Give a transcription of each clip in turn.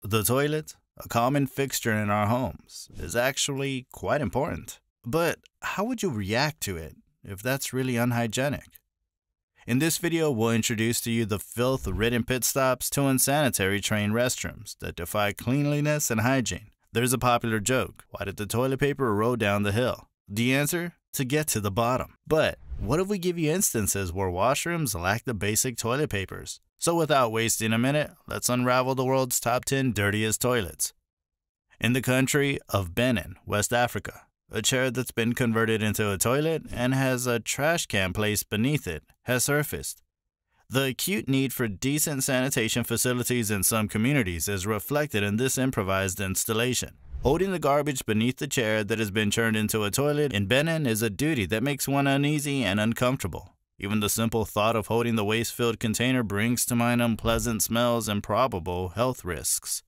The toilet, a common fixture in our homes, is actually quite important. But how would you react to it if that's really unhygienic? In this video, we'll introduce to you the filth-ridden pit stops to unsanitary train restrooms that defy cleanliness and hygiene. There's a popular joke: why did the toilet paper roll down the hill? The answer? To get to the bottom. But what if we give you instances where washrooms lack the basic toilet papers? So without wasting a minute, let's unravel the world's top 10 dirtiest toilets. In the country of Benin, West Africa, a chair that's been converted into a toilet and has a trash can placed beneath it has surfaced. The acute need for decent sanitation facilities in some communities is reflected in this improvised installation. Holding the garbage beneath the chair that has been turned into a toilet in Benin is a duty that makes one uneasy and uncomfortable. Even the simple thought of holding the waste-filled container brings to mind unpleasant smells and probable health risks.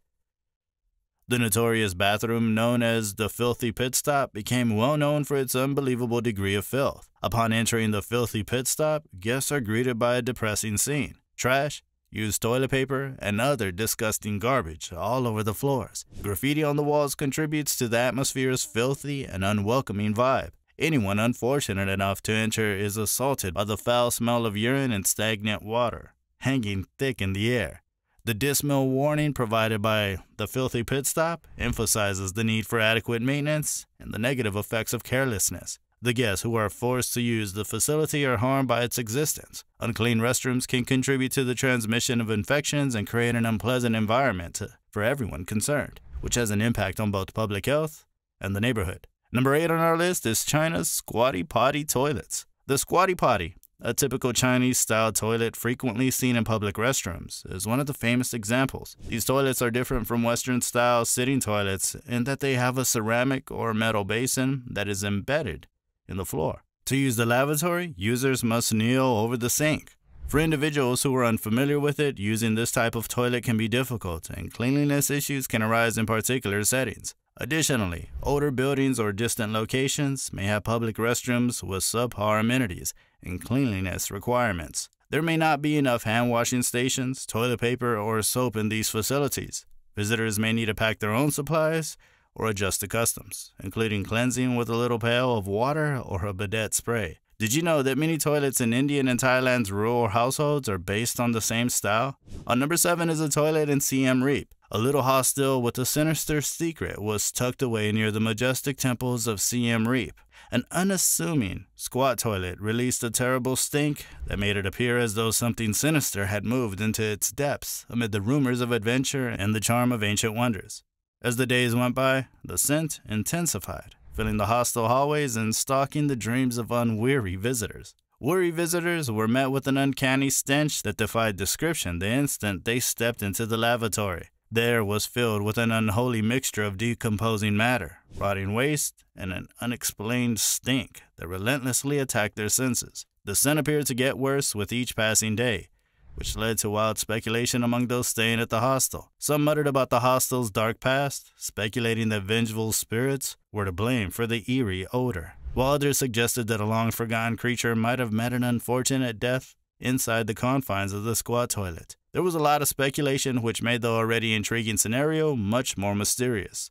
The notorious bathroom known as the filthy pit stop became well known for its unbelievable degree of filth. Upon entering the filthy pit stop, guests are greeted by a depressing scene: trash, used toilet paper, and other disgusting garbage all over the floors. Graffiti on the walls contributes to the atmosphere's filthy and unwelcoming vibe. Anyone unfortunate enough to enter is assaulted by the foul smell of urine and stagnant water hanging thick in the air. The dismal warning provided by the filthy pit stop emphasizes the need for adequate maintenance and the negative effects of carelessness. The guests who are forced to use the facility are harmed by its existence. Unclean restrooms can contribute to the transmission of infections and create an unpleasant environment for everyone concerned, which has an impact on both public health and the neighborhood. Number 8 on our list is China's squatty potty toilets. The squatty potty, a typical Chinese-style toilet frequently seen in public restrooms, is one of the famous examples. These toilets are different from Western-style sitting toilets in that they have a ceramic or metal basin that is embedded in the floor. To use the lavatory, users must kneel over the sink. For individuals who are unfamiliar with it, using this type of toilet can be difficult, and cleanliness issues can arise in particular settings. Additionally, older buildings or distant locations may have public restrooms with subpar amenities and cleanliness requirements. There may not be enough hand-washing stations, toilet paper, or soap in these facilities. Visitors may need to pack their own supplies or adjust to customs, including cleansing with a little pail of water or a bidet spray. Did you know that many toilets in Indian and Thailand's rural households are based on the same style? On number 7 is a toilet in Siem Reap. A little hostel with a sinister secret was tucked away near the majestic temples of Siem Reap. An unassuming squat toilet released a terrible stink that made it appear as though something sinister had moved into its depths amid the rumors of adventure and the charm of ancient wonders. As the days went by, the scent intensified, filling the hostel hallways and stalking the dreams of unweary visitors. Weary visitors were met with an uncanny stench that defied description the instant they stepped into the lavatory. The air was filled with an unholy mixture of decomposing matter, rotting waste, and an unexplained stink that relentlessly attacked their senses. The scent appeared to get worse with each passing day, which led to wild speculation among those staying at the hostel. Some muttered about the hostel's dark past, speculating that vengeful spirits were to blame for the eerie odor, while others suggested that a long-forgotten creature might have met an unfortunate death inside the confines of the squat toilet. There was a lot of speculation which made the already intriguing scenario much more mysterious.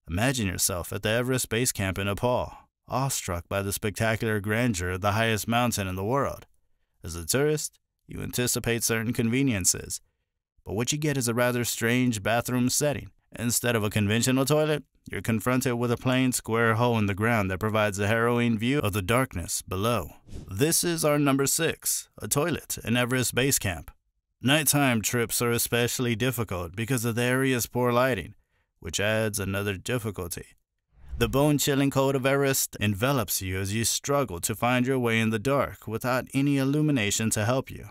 Imagine yourself at the Everest Base Camp in Nepal, awestruck by the spectacular grandeur of the highest mountain in the world. As a tourist, you anticipate certain conveniences, but what you get is a rather strange bathroom setting. Instead of a conventional toilet, you're confronted with a plain square hole in the ground that provides a harrowing view of the darkness below. This is our number 6, a toilet in Everest Base Camp. Nighttime trips are especially difficult because of the area's poor lighting, which adds another difficulty. The bone-chilling cold of Everest envelops you as you struggle to find your way in the dark without any illumination to help you.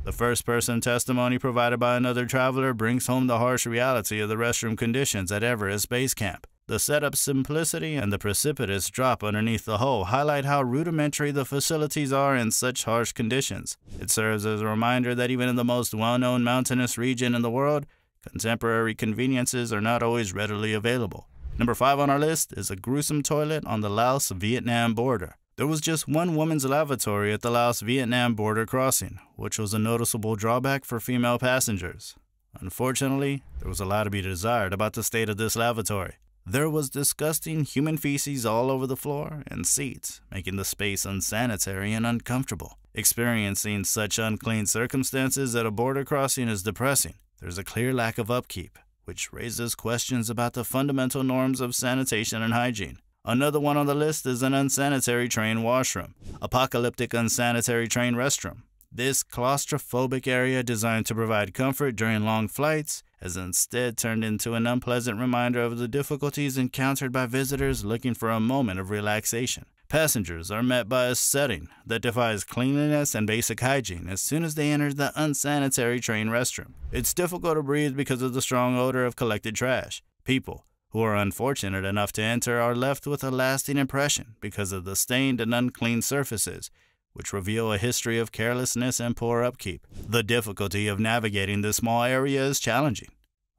The first-person testimony provided by another traveler brings home the harsh reality of the restroom conditions at Everest Base Camp. The setup's simplicity and the precipitous drop underneath the hole highlight how rudimentary the facilities are in such harsh conditions. It serves as a reminder that even in the most well-known mountainous region in the world, contemporary conveniences are not always readily available. Number 5 on our list is a gruesome toilet on the Laos-Vietnam border. There was just one woman's lavatory at the Laos-Vietnam border crossing, which was a noticeable drawback for female passengers. Unfortunately, there was a lot to be desired about the state of this lavatory. There was disgusting human feces all over the floor and seats, making the space unsanitary and uncomfortable. Experiencing such unclean circumstances at a border crossing is depressing. There's a clear lack of upkeep, which raises questions about the fundamental norms of sanitation and hygiene. Another one on the list is an unsanitary train washroom. Apocalyptic unsanitary train restroom. This claustrophobic area designed to provide comfort during long flights has instead turned into an unpleasant reminder of the difficulties encountered by visitors looking for a moment of relaxation. Passengers are met by a setting that defies cleanliness and basic hygiene as soon as they enter the unsanitary train restroom. It's difficult to breathe because of the strong odor of collected trash. People who are unfortunate enough to enter are left with a lasting impression because of the stained and unclean surfaces, which reveal a history of carelessness and poor upkeep. The difficulty of navigating this small area is challenging.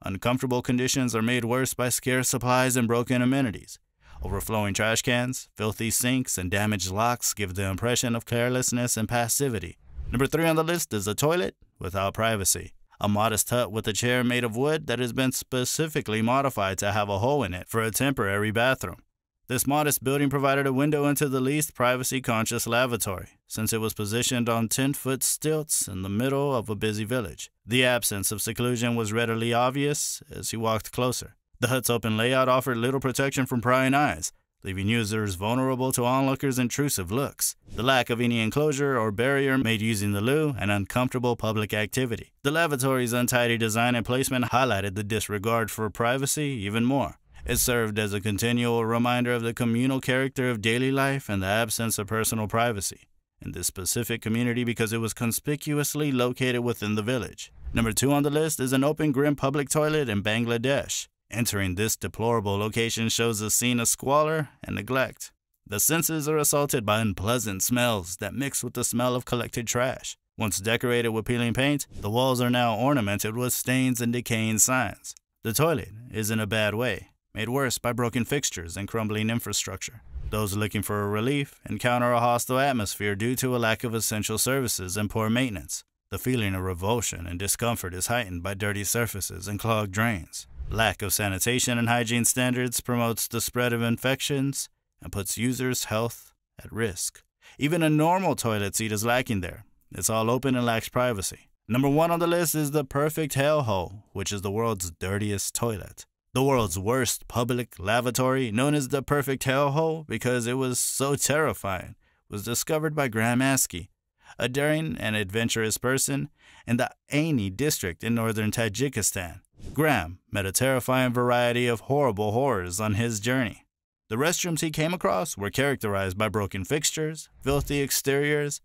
Uncomfortable conditions are made worse by scarce supplies and broken amenities. Overflowing trash cans, filthy sinks, and damaged locks give the impression of carelessness and passivity. Number 3 on the list is a toilet without privacy. A modest hut with a chair made of wood that has been specifically modified to have a hole in it for a temporary bathroom. This modest building provided a window into the least privacy-conscious lavatory, since it was positioned on 10-foot stilts in the middle of a busy village. The absence of seclusion was readily obvious as you walked closer. The hut's open layout offered little protection from prying eyes, leaving users vulnerable to onlookers' intrusive looks. The lack of any enclosure or barrier made using the loo an uncomfortable public activity. The lavatory's untidy design and placement highlighted the disregard for privacy even more. It served as a continual reminder of the communal character of daily life and the absence of personal privacy in this specific community because it was conspicuously located within the village. Number 2 on the list is an open grim public toilet in Bangladesh. Entering this deplorable location shows a scene of squalor and neglect. The senses are assaulted by unpleasant smells that mix with the smell of collected trash. Once decorated with peeling paint, the walls are now ornamented with stains and decaying signs. The toilet is in a bad way, made worse by broken fixtures and crumbling infrastructure. Those looking for a relief encounter a hostile atmosphere due to a lack of essential services and poor maintenance. The feeling of revulsion and discomfort is heightened by dirty surfaces and clogged drains. Lack of sanitation and hygiene standards promotes the spread of infections and puts users' health at risk. Even a normal toilet seat is lacking there. It's all open and lacks privacy. Number 1 on the list is the perfect hellhole, which is the world's dirtiest toilet. The world's worst public lavatory, known as the perfect hellhole because it was so terrifying, was discovered by Graham Askey, a daring and adventurous person in the Aini district in northern Tajikistan. Graham met a terrifying variety of horrible horrors on his journey. The restrooms he came across were characterized by broken fixtures, filthy exteriors,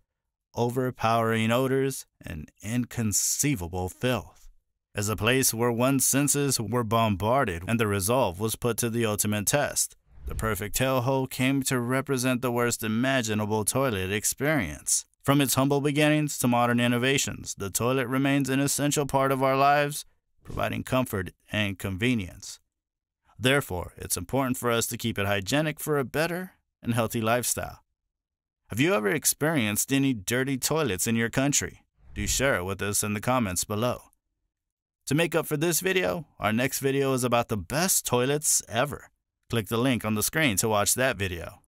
overpowering odors, and inconceivable filth. As a place where one's senses were bombarded and the resolve was put to the ultimate test, the perfect hellhole came to represent the worst imaginable toilet experience. From its humble beginnings to modern innovations, the toilet remains an essential part of our lives, providing comfort and convenience. Therefore, it's important for us to keep it hygienic for a better and healthy lifestyle. Have you ever experienced any dirty toilets in your country? Do share it with us in the comments below. To make up for this video, our next video is about the best toilets ever. Click the link on the screen to watch that video.